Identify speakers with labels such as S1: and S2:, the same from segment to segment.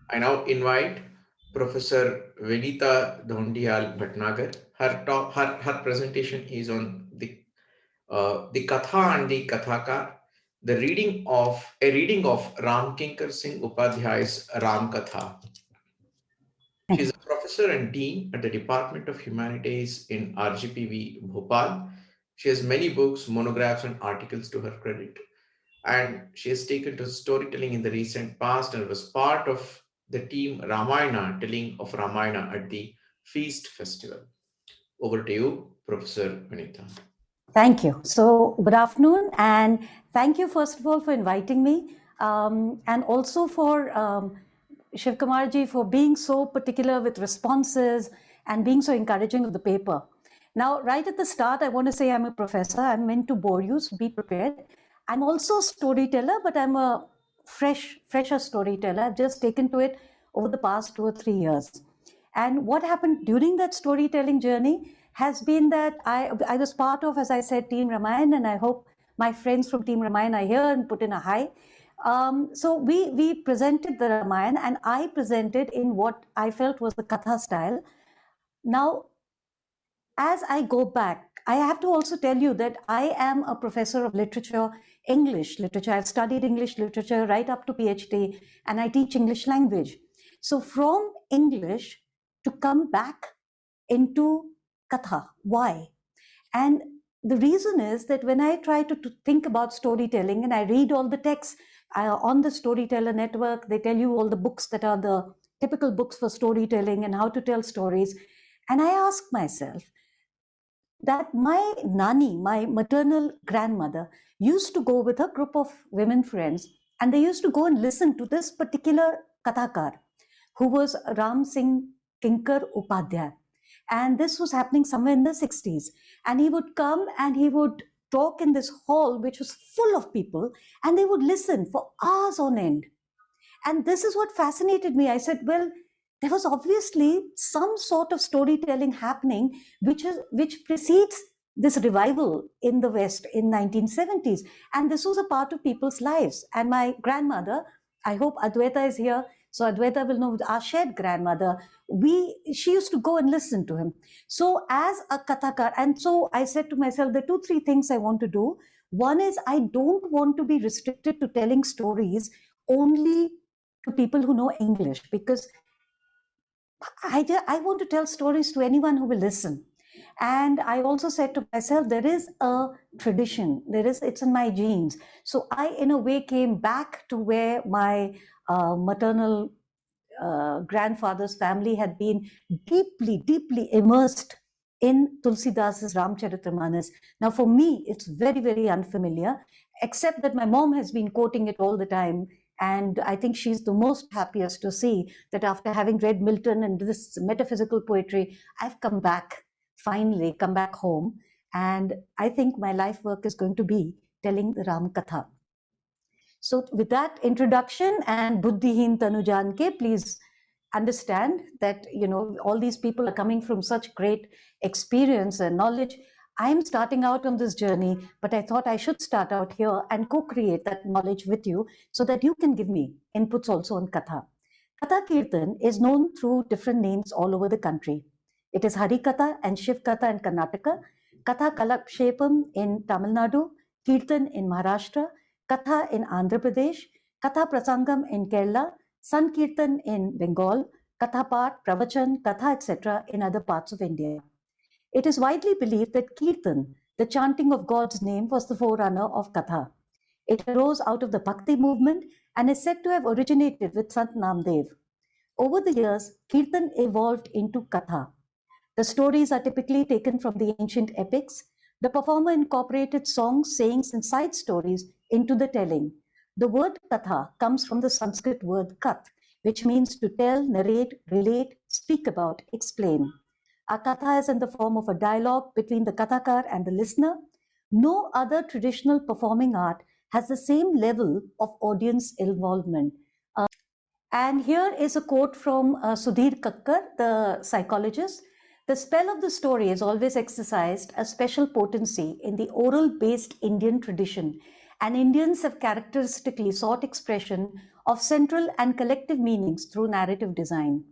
S1: I now invite Professor Vinita Dhondiyal Bhatnagar. Her presentation is on the Katha and the Kathakaar, the reading of Ramkinkar Singh Upadhyaya's Ram Katha. She is a professor and dean at the Department of Humanities in RGPV Bhopal. She has many books, monographs, and articles to her credit. And she has taken to storytelling in the recent past and was part of the team Ramayana, telling of Ramayana at the Feast Festival. Over to you, Professor Vinita.
S2: Thank you. So, good afternoon, and thank you, first of all, for inviting me, and also for Shiv Kumarji for being so particular with responses and being so encouraging of the paper. Now, right at the start, I want to say I'm a professor. I'm meant to bore you, so be prepared. I'm also a storyteller, but I'm a fresher storyteller. I've just taken to it over the past 2 or 3 years. And what happened during that storytelling journey has been that I was part of, as I said, Team Ramayana, and I hope my friends from Team Ramayana are here and put in a hi. So we presented the Ramayana, and I presented in what I felt was the Katha style. Now, as I go back, I have to also tell you that I am a professor of literature, English literature. I've studied English literature right up to PhD, and I teach English language. So from English to come back into Katha, why? And the reason is that when I try to think about storytelling and I read all the texts on the Storyteller Network, they tell you all the books that are the typical books for storytelling and how to tell stories. And I ask myself, that my nani, my maternal grandmother, used to go with a group of women friends, and they used to go and listen to this particular Kathakaar, who was Ramkinkar Upadhyaya. And this was happening somewhere in the 60s. And he would come and he would talk in this hall, which was full of people, and they would listen for hours on end. And this is what fascinated me. I said, well, there was obviously some sort of storytelling happening which precedes this revival in the West in 1970s. And this was a part of people's lives. And my grandmother, I hope Adwaita is here, so Adwaita will know, our shared grandmother, she used to go and listen to him. So as a Kathakar, and so I said to myself, there are 2-3 things I want to do. One is I don't want to be restricted to telling stories only to people who know English, because I want to tell stories to anyone who will listen. And I also said to myself, there is a tradition, it's in my genes. So I, in a way, came back to where my maternal grandfather's family had been deeply, deeply immersed in Tulsidas's Ramcharitramanas. Now, for me, it's very, very unfamiliar, except that my mom has been quoting it all the time. And I think she's the most happiest to see that after having read Milton and this metaphysical poetry, I've come back, finally come back home. And I think my life work is going to be telling the Ram Katha. So with that introduction and Buddhihin Tanu Janke, please understand that, all these people are coming from such great experience and knowledge. I'm starting out on this journey, but I thought I should start out here and co-create that knowledge with you so that you can give me inputs also on Katha. Katha Kirtan is known through different names all over the country. It is Hari Katha and Shiv Katha in Karnataka, Katha Kalakshepam in Tamil Nadu, Kirtan in Maharashtra, Katha in Andhra Pradesh, Katha Prasangam in Kerala, Sankirtan in Bengal, Katha Path, Pravachan, Katha, etc. in other parts of India. It is widely believed that Kirtan, the chanting of God's name, was the forerunner of Katha. It arose out of the Bhakti movement and is said to have originated with Sant Namdev. Over the years, Kirtan evolved into Katha. The stories are typically taken from the ancient epics. The performer incorporated songs, sayings, and side stories into the telling. The word Katha comes from the Sanskrit word Kath, which means to tell, narrate, relate, speak about, explain. A Katha is in the form of a dialogue between the Kathakar and the listener. No other traditional performing art has the same level of audience involvement. And here is a quote from Sudhir Kakkar, the psychologist. The spell of the story has always exercised a special potency in the oral-based Indian tradition, and Indians have characteristically sought expression of central and collective meanings through narrative design.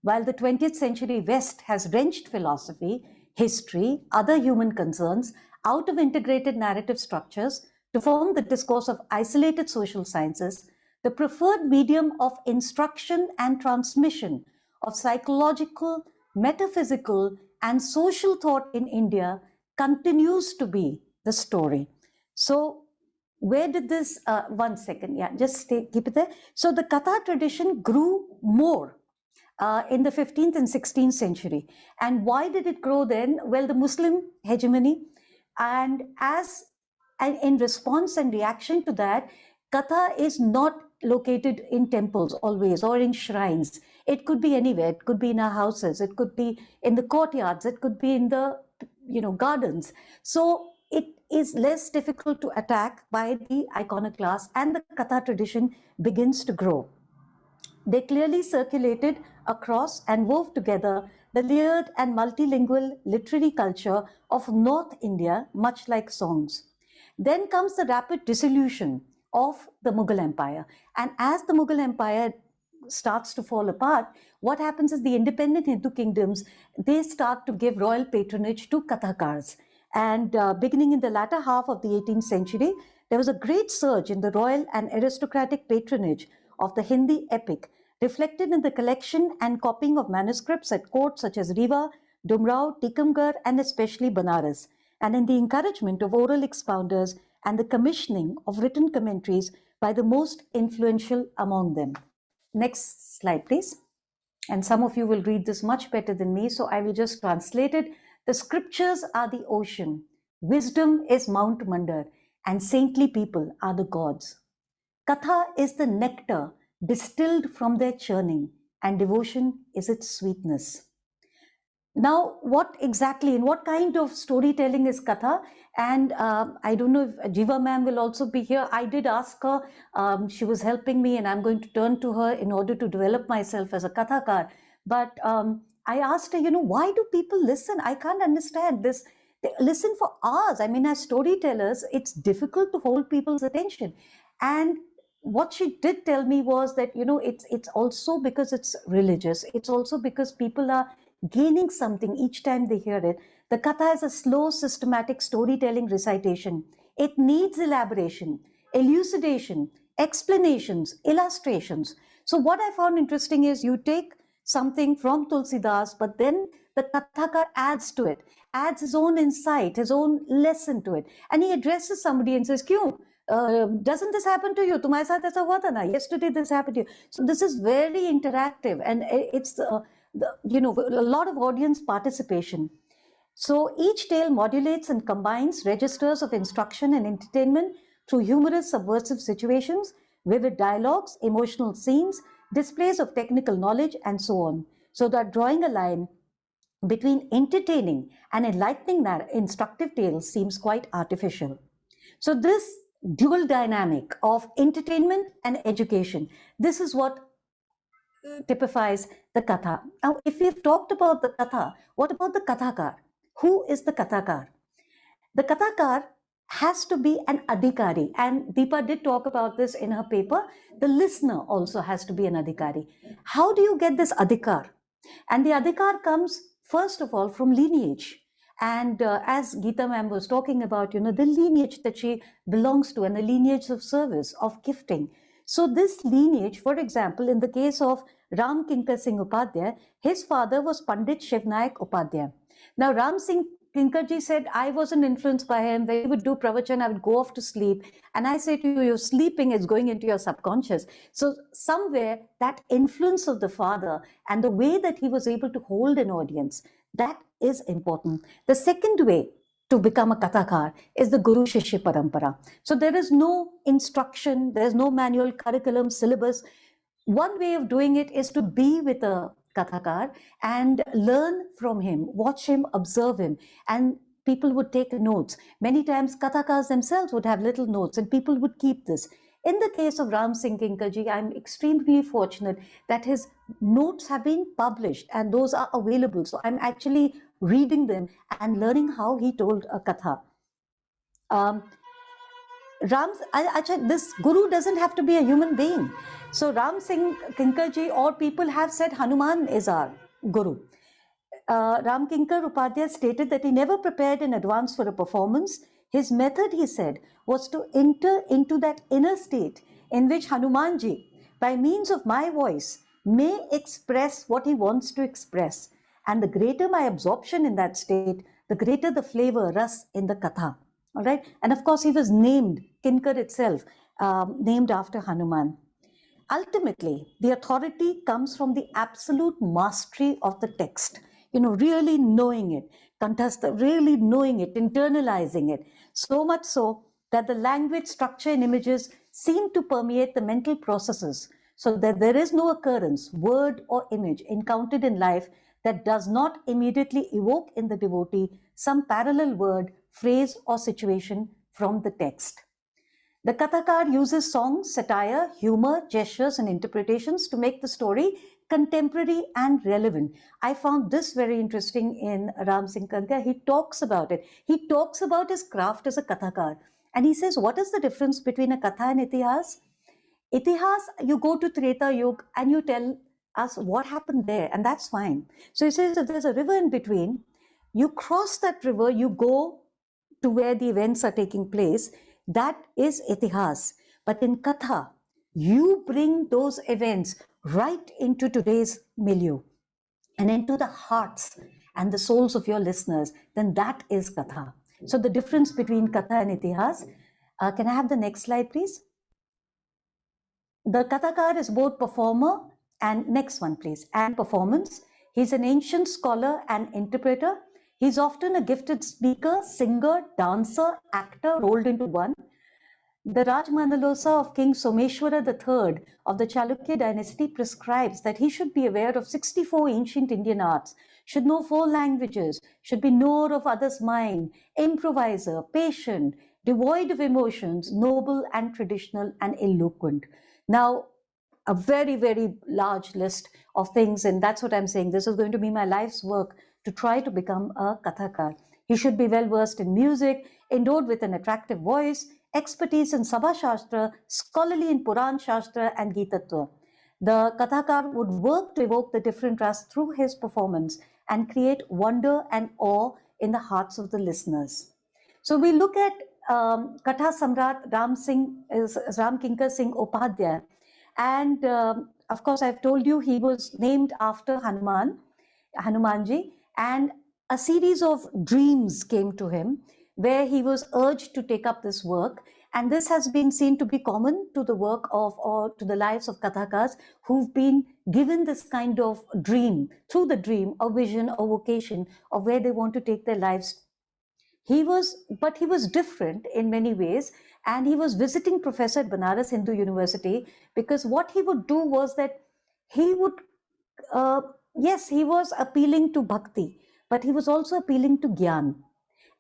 S2: While the 20th century West has wrenched philosophy, history, other human concerns out of integrated narrative structures to form the discourse of isolated social sciences, the preferred medium of instruction and transmission of psychological, metaphysical, and social thought in India continues to be the story. So, where did this, one second, yeah, just keep it there. So, the Katha tradition grew more in the 15th and 16th century. And why did it grow then? Well, the Muslim hegemony, and in response and reaction to that, Katha is not located in temples always or in shrines. It could be anywhere. It could be in our houses. It could be in the courtyards. It could be in the gardens. So it is less difficult to attack by the iconoclast, and the Katha tradition begins to grow. They clearly circulated across and wove together the layered and multilingual literary culture of North India, much like songs. Then comes the rapid dissolution of the Mughal Empire. And as the Mughal Empire starts to fall apart, what happens is the independent Hindu kingdoms, they start to give royal patronage to Kathakars. And beginning in the latter half of the 18th century, there was a great surge in the royal and aristocratic patronage of the Hindi epic, reflected in the collection and copying of manuscripts at courts such as Rewa, Dumrao, Tikamgarh, and especially Banaras, and in the encouragement of oral expounders and the commissioning of written commentaries by the most influential among them. Next slide, please. And some of you will read this much better than me, so I will just translate it. The scriptures are the ocean, wisdom is Mount Mandar, and saintly people are the gods. Katha is the nectar distilled from their churning, and devotion is its sweetness. Now, what exactly, in what kind of storytelling is Katha? And I don't know if Jiva ma'am will also be here. I did ask her, she was helping me, and I'm going to turn to her in order to develop myself as a Kathakar. But I asked her, why do people listen? I can't understand this. They listen for hours. I mean, as storytellers, it's difficult to hold people's attention. And what she did tell me was that, it's also because it's religious. It's also because people are gaining something each time they hear it. The Katha is a slow, systematic storytelling recitation. It needs elaboration, elucidation, explanations, illustrations. So what I found interesting is you take something from Tulsidas, but then the Kathakar adds to it, adds his own insight, his own lesson to it. And he addresses somebody and says, Kyun? Doesn't this happen to you? Tumhare saath aisa hua tha na? Yesterday this happened to you. So this is very interactive, and it's a lot of audience participation. So each tale modulates and combines registers of instruction and entertainment through humorous, subversive situations, vivid dialogues, emotional scenes, displays of technical knowledge, and so on. So that drawing a line between entertaining and enlightening instructive tales seems quite artificial. So this dual dynamic of entertainment and education, this is what typifies the Katha. Now, if we've talked about the Katha, what about the Kathakar? Who is the Kathakar? The Kathakar has to be an adhikari, and Deepa did talk about this in her paper. The listener also has to be an adhikari. How do you get this adhikar? And the adhikar comes, first of all, from lineage. And as Geeta ma'am was talking about, the lineage that she belongs to and the lineage of service, of gifting. So this lineage, for example, in the case of Ramkinkar Singh Upadhyaya, his father was Pandit Shivnayak Upadhyaya. Now, Ram Singh Kinkarji said, I wasn't influenced by him. When he would do pravachan, I would go off to sleep. And I say to you, your sleeping is going into your subconscious. So somewhere that influence of the father and the way that he was able to hold an audience, that is important. The second way to become a Kathakar is the Guru Shishya Parampara. So there is no instruction, there is no manual, curriculum, syllabus. One way of doing it is to be with a Kathakar and learn from him, watch him, observe him, and people would take notes. Many times Kathakars themselves would have little notes and people would keep this. In the case of Ram Singh Kinkarji, I'm extremely fortunate that his notes have been published and those are available. So I'm actually reading them and learning how he told a Katha. this guru doesn't have to be a human being. So Ramkinkar ji or people have said Hanuman is our guru. Ramkinkar Upadhyaya stated that he never prepared in advance for a performance. His method, he said, was to enter into that inner state in which Hanumanji, by means of my voice, may express what he wants to express. And the greater my absorption in that state, the greater the flavor, ras, in the Katha. All right. And of course, he was named, Kinkar itself, named after Hanuman. Ultimately, the authority comes from the absolute mastery of the text, really knowing it, really knowing it, internalizing it, so much so that the language, structure, and images seem to permeate the mental processes, so that there is no occurrence, word or image encountered in life that does not immediately evoke in the devotee some parallel word, phrase, or situation from the text. The Kathakaar uses songs, satire, humor, gestures, and interpretations to make the story contemporary and relevant. I found this very interesting in Ramkinkar. He talks about it. He talks about his craft as a Kathakaar. And he says, what is the difference between a Katha and Itihas? Itihas, you go to Treta Yuga and you tell us what happened there, and that's fine. So he says, if there's a river in between, you cross that river, you go to where the events are taking place. That is Itihas. But in Katha, you bring those events right into today's milieu and into the hearts and the souls of your listeners. Then that is Katha. So the difference between Katha and Itihas. Can I have the next slide, please? The Kathakaar is both performer and, next one please, and performance. He's an ancient scholar and interpreter. He's often a gifted speaker, singer, dancer, actor rolled into one. The Rajmanalosa of King Someshwara III of the Chalukya dynasty prescribes that he should be aware of 64 ancient Indian arts, should know 4 languages, should be knower of others' mind, improviser, patient, devoid of emotions, noble and traditional and eloquent. Now, a very, very large list of things, and that's what I'm saying. This is going to be my life's work to try to become a Kathakar. He should be well versed in music, endowed with an attractive voice, expertise in Sabha Shastra, scholarly in Puran Shastra and Gitattva. The Kathakar would work to evoke the different ras through his performance and create wonder and awe in the hearts of the listeners. So we look at Katha Samrat Ramkinkar Singh Upadhyaya. And of course, I've told you he was named after Hanumanji, and a series of dreams came to him where he was urged to take up this work. And this has been seen to be common to the work of, or to the lives of Kathakars who've been given this kind of dream, through the dream, a vision, a vocation of where they want to take their lives. But he was different in many ways, and he was visiting professor at Banaras Hindu University, because what he would do was that he would, yes, he was appealing to bhakti, but he was also appealing to gyan.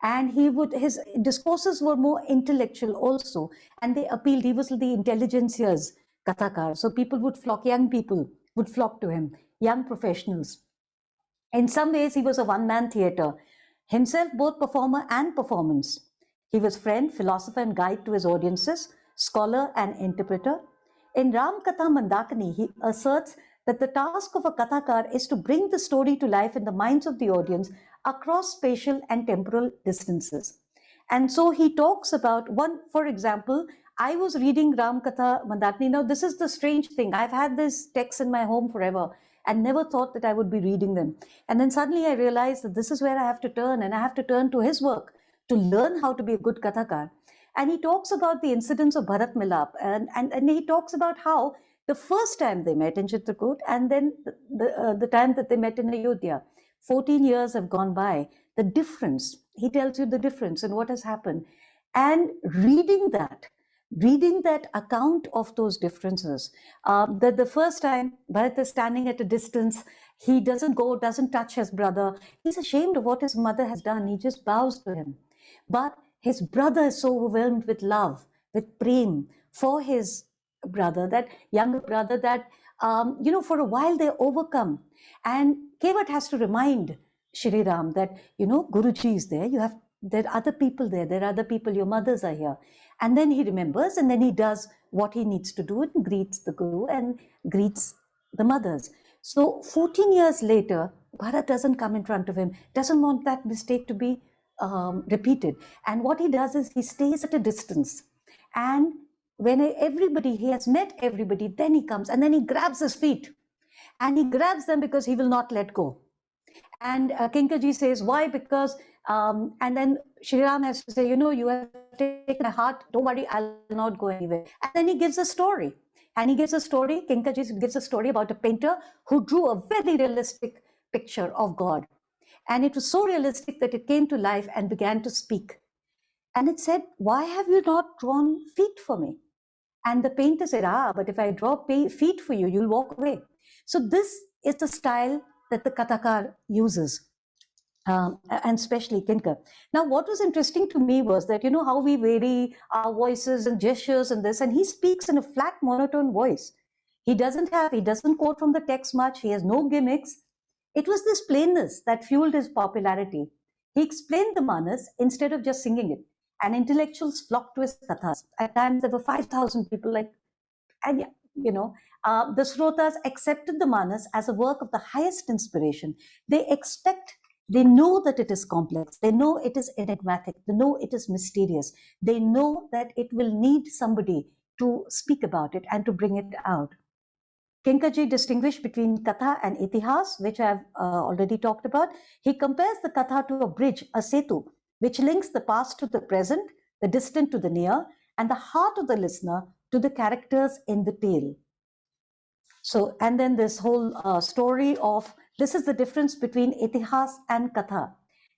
S2: And his discourses were more intellectual also, and they appealed. He was the intelligentsia's Kathakar. So young people would flock to him, young professionals. In some ways, he was a one-man theatre, himself both performer and performance. He was friend, philosopher, and guide to his audiences, scholar and interpreter. In Ram Katha Mandakini, he asserts that the task of a Kathakar is to bring the story to life in the minds of the audience across spatial and temporal distances. And so he talks about one, for example, I was reading Ram Katha Mandakini. Now, this is the strange thing. I've had this text in my home forever and never thought that I would be reading them. And then suddenly I realized that this is where I have to turn, and I have to turn to his work to learn how to be a good Kathakar. And he talks about the incidents of Bharat Milap, and he talks about how the first time they met in Chitrakoot, and then the time that they met in Ayodhya, 14 years have gone by. The difference, he tells you the difference and what has happened. And reading that account of those differences, that the first time Bharat is standing at a distance, he doesn't touch his brother. He's ashamed of what his mother has done. He just bows to him. But his brother is so overwhelmed with love, with prem for his brother, that younger brother, that, for a while they're overcome. And Kevat has to remind Shri Ram that, Guruji is there. You have there are other people there. There are other people. Your mothers are here. And then he remembers, and then he does what he needs to do and greets the guru and greets the mothers. So 14 years later, Bharat doesn't come in front of him, doesn't want that mistake to be repeated. And what he does is he stays at a distance. And when everybody, he has met everybody, then he comes and then he grabs his feet. And he grabs them because he will not let go. And Kinkaji says, why? Because, and then Shri Ram has to say, you have taken my heart, don't worry, I'll not go anywhere. And then he gives a story. And he gives a story, Kinkaji gives a story about a painter who drew a very realistic picture of God. And it was so realistic that it came to life and began to speak. And it said, why have you not drawn feet for me? And the painter said, but if I draw feet for you, you'll walk away. So this is the style that the Kathakaar uses. And especially Kinkar. Now, what was interesting to me was that, how we vary our voices and gestures and this, and he speaks in a flat monotone voice. He doesn't quote from the text much. He has no gimmicks. It was this plainness that fueled his popularity. He explained the Manas instead of just singing it. And intellectuals flocked to his kathas. At times, there were 5,000 people and the Srotas accepted the Manas as a work of the highest inspiration. They know that it is complex. They know it is enigmatic. They know it is mysterious. They know that it will need somebody to speak about it and to bring it out. Kinkaji distinguished between Katha and Itihas, which I've already talked about. He compares the Katha to a bridge, a setu, which links the past to the present, the distant to the near, and the heart of the listener to the characters in the tale. So, and then this whole story of, this is the difference between Itihas and Katha.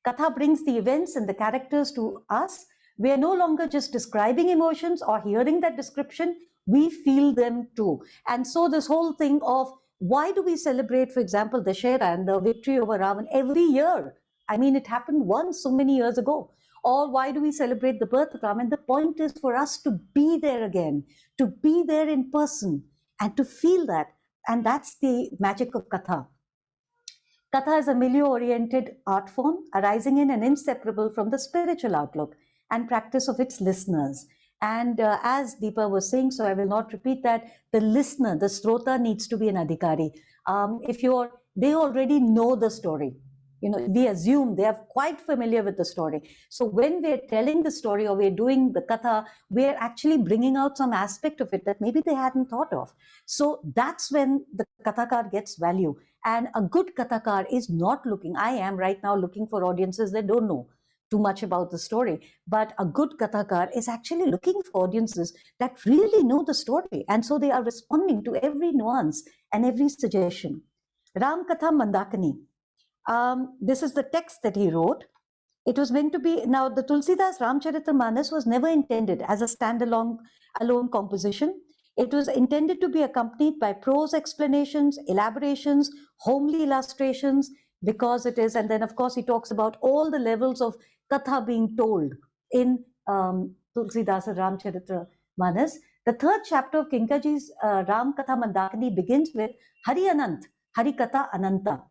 S2: Katha brings the events and the characters to us. We are no longer just describing emotions or hearing that description, we feel them too. And so this whole thing of, why do we celebrate, for example, the Dashera and the victory over Ravan every year? I mean, it happened once so many years ago. Or why do we celebrate the birth of Ram? And the point is for us to be there again, to be there in person and to feel that. And that's the magic of Katha. Katha is a milieu-oriented art form arising in and inseparable from the spiritual outlook and practice of its listeners. And as Deepa was saying, so I will not repeat that, the listener, the Srota needs to be an Adhikari. They already know the story. We assume they are quite familiar with the story. So when we're telling the story or we're doing the Katha, we're actually bringing out some aspect of it that maybe they hadn't thought of. So that's when the Kathakar gets value. And a good Kathakar is not looking, I am right now looking for audiences that don't know too much about the story. But a good Kathakar is actually looking for audiences that really know the story. And so they are responding to every nuance and every suggestion. Ramkatha Mandakini. This is the text that he wrote. It was meant to be, now the Tulsidas Ramcharitamanas was never intended as a standalone composition. It was intended to be accompanied by prose explanations, elaborations, homely illustrations, because it is, and then of course he talks about all the levels of Katha being told in Tulsidas Ramcharitamanas. The third chapter of Kinkaji's Ram Katha Mandakini begins with Hari Anant, Hari Katha Ananta.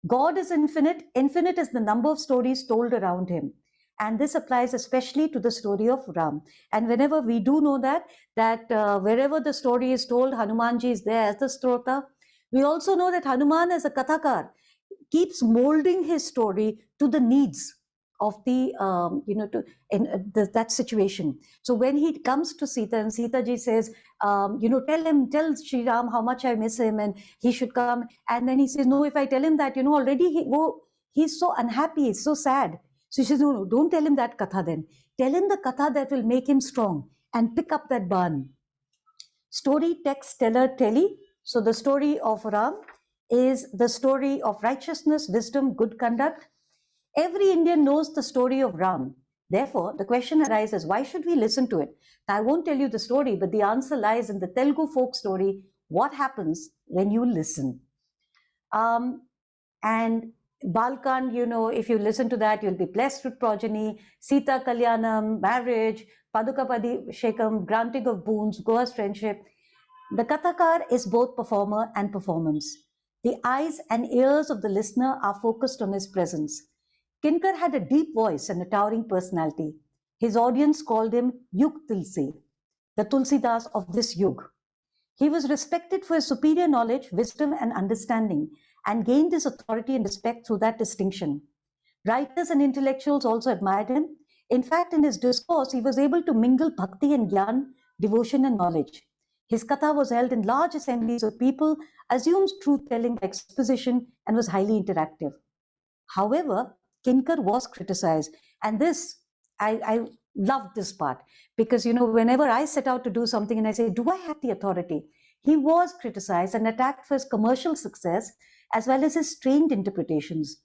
S2: God is infinite. Infinite is the number of stories told around him. And this applies especially to the story of Ram. And whenever we do know that wherever the story is told, Hanumanji is there as the Strota. We also know that Hanuman as a Kathakar keeps molding his story to the needs of the, that situation. So when he comes to Sita and Sita ji says, tell Sri Ram how much I miss him and he should come. And then he says, no, if I tell him that, already he's so unhappy, he's so sad. So she says, no, don't tell him that Katha then. Tell him the Katha that will make him strong and pick up that burn. Story, text, teller, telly. So the story of Ram is the story of righteousness, wisdom, good conduct. Every Indian knows the story of Ram. Therefore, the question arises, why should we listen to it? Now, I won't tell you the story, but the answer lies in the Telugu folk story, what happens when you listen. And Balkan, if you listen to that, you'll be blessed with progeny, Sita Kalyanam, marriage, Padukapadi Shekam, granting of boons, Goa's friendship. The Kathakar is both performer and performance. The eyes and ears of the listener are focused on his presence. Kinkar had a deep voice and a towering personality. His audience called him Yug Tulsi, the Tulsidas of this Yug. He was respected for his superior knowledge, wisdom, and understanding, and gained his authority and respect through that distinction. Writers and intellectuals also admired him. In fact, in his discourse, he was able to mingle bhakti and gyan, devotion and knowledge. His katha was held in large assemblies of people, assumed truth-telling by exposition, and was highly interactive. However, Kinkar was criticized, and this, I loved this part, because, whenever I set out to do something and I say, do I have the authority? He was criticized and attacked for his commercial success as well as his strained interpretations.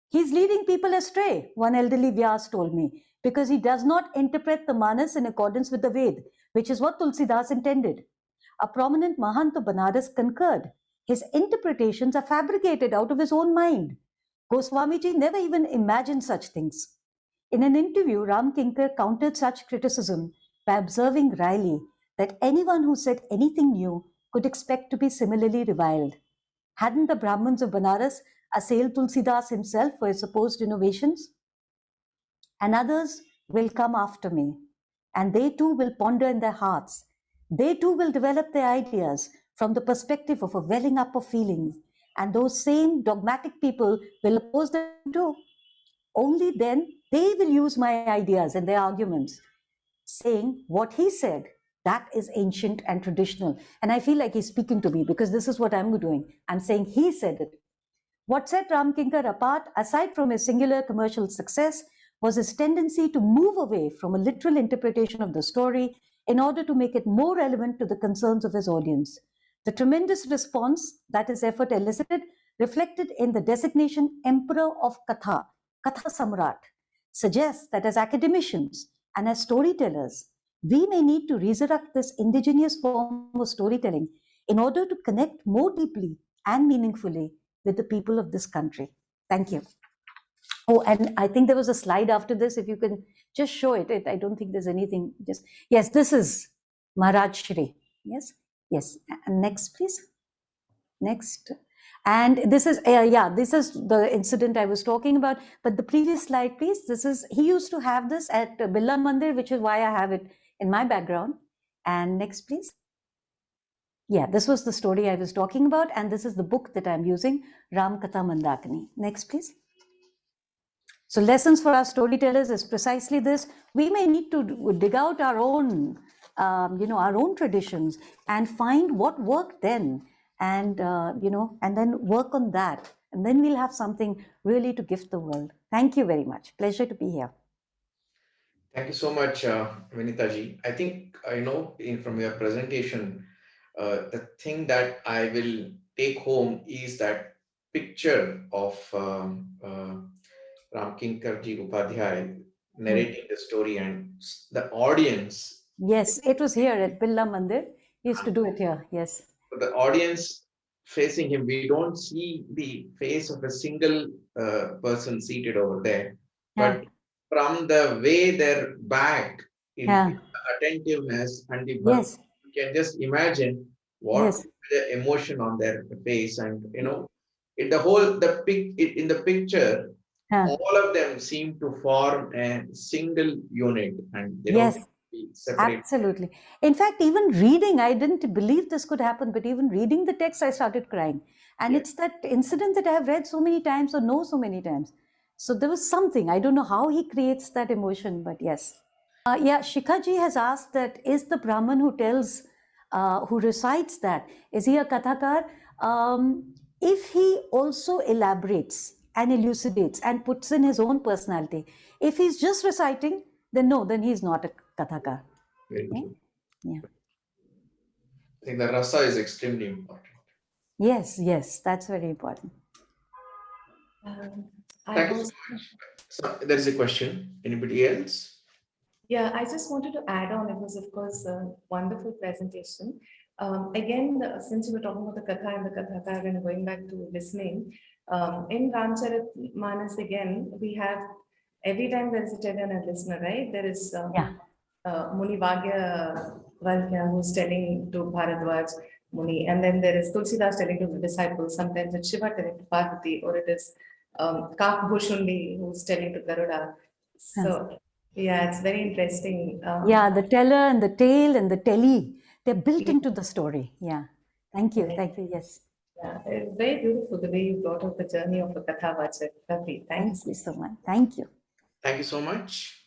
S2: He's leading people astray, one elderly Vyas told me, because he does not interpret the Manas in accordance with the Ved, which is what Tulsidas intended. A prominent Mahant of Banaras concurred. His interpretations are fabricated out of his own mind. Goswamiji never even imagined such things. In an interview, Ramkinkar countered such criticism by observing wryly that anyone who said anything new could expect to be similarly reviled. Hadn't the Brahmins of Banaras assailed Tulsidas himself for his supposed innovations? And others will come after me, and they too will ponder in their hearts. They too will develop their ideas from the perspective of a welling up of feelings, and those same dogmatic people will oppose them too. Only then they will use my ideas and their arguments, saying what he said, that is ancient and traditional. And I feel like he's speaking to me, because this is what I'm doing. I'm saying he said it. What set Ramkinkar apart, aside from his singular commercial success, was his tendency to move away from a literal interpretation of the story in order to make it more relevant to the concerns of his audience. The tremendous response that his effort elicited reflected in the designation Emperor of Katha, Katha Samrat, suggests that as academicians and as storytellers, we may need to resurrect this indigenous form of storytelling in order to connect more deeply and meaningfully with the people of this country. Thank you. Oh, and I think there was a slide after this. If you can just show it. I don't think there's anything. Just yes, this is Maharaj Shri. Yes, yes. And next, please. Next. And this is this is the incident I was talking about. But the previous slide, please. This is, he used to have this at Birla Mandir, which is why I have it in my background. And next, please. Yeah, this was the story I was talking about, and this is the book that I'm using, Ramkatha Mandakini. Next, please. So lessons for our storytellers is precisely this. We may need to dig out our own, our own traditions and find what worked then, and and then work on that, and then we'll have something really to gift the world. Thank you very much. Pleasure to be here.
S1: Thank you so much, Vinita ji. I think from your presentation, the thing that I will take home is that picture of Ramkinkar ji Upadhyaya narrating the story, and the audience.
S2: Yes, it was here at Birla Mandir. He used to do it here. Yes.
S1: The audience facing him, we don't see the face of a single person seated over there, but from the way their back, in the attentiveness and the
S2: Yes.
S1: you can just imagine what the emotion on their face, and in the whole in the picture, all of them seem to form a single unit, and they don't be separate.
S2: Absolutely. In fact, even reading, I didn't believe this could happen, but even reading the text, I started crying. And it's that incident that I have read so many times or know so many times. So there was something, I don't know how he creates that emotion, but yes. Shikhaji has asked that, is the Brahman who tells, who recites that, is he a Kathakaar? If he also elaborates and elucidates and puts in his own personality, if he's just reciting, then no, then he's not a Kathakaar.
S1: Very true.
S2: Yeah.
S1: I think the rasa is extremely important.
S2: Yes, that's very important.
S1: Thank you so much. So there is a question. Anybody else?
S3: Yeah, I just wanted to add on. It was, of course, a wonderful presentation. Again, since you were talking about the Katha and the Kathakaar and going back to listening, in Ramcharitmanas again, we have, every time there is a teller and a listener, right? There is Muni Bhagya Valkya who's telling to Bharadwaj Muni, and then there is Tulsidas telling to the disciples, sometimes it's Shiva telling to Parvati, or it is Kak Bhushundi, who's telling to Garuda. So, yeah, it's very interesting.
S2: Yeah, the teller and the tale and the telly, they're built
S3: Yeah.
S2: into the story. Yeah. Thank you.
S3: Right.
S2: Thank you. Yes.
S3: Yeah, it's very beautiful the way you brought up the journey of a Katha Vachak. Lovely.
S2: Thank
S3: Thanks.
S2: you so much. Thank you.
S1: Thank you so much.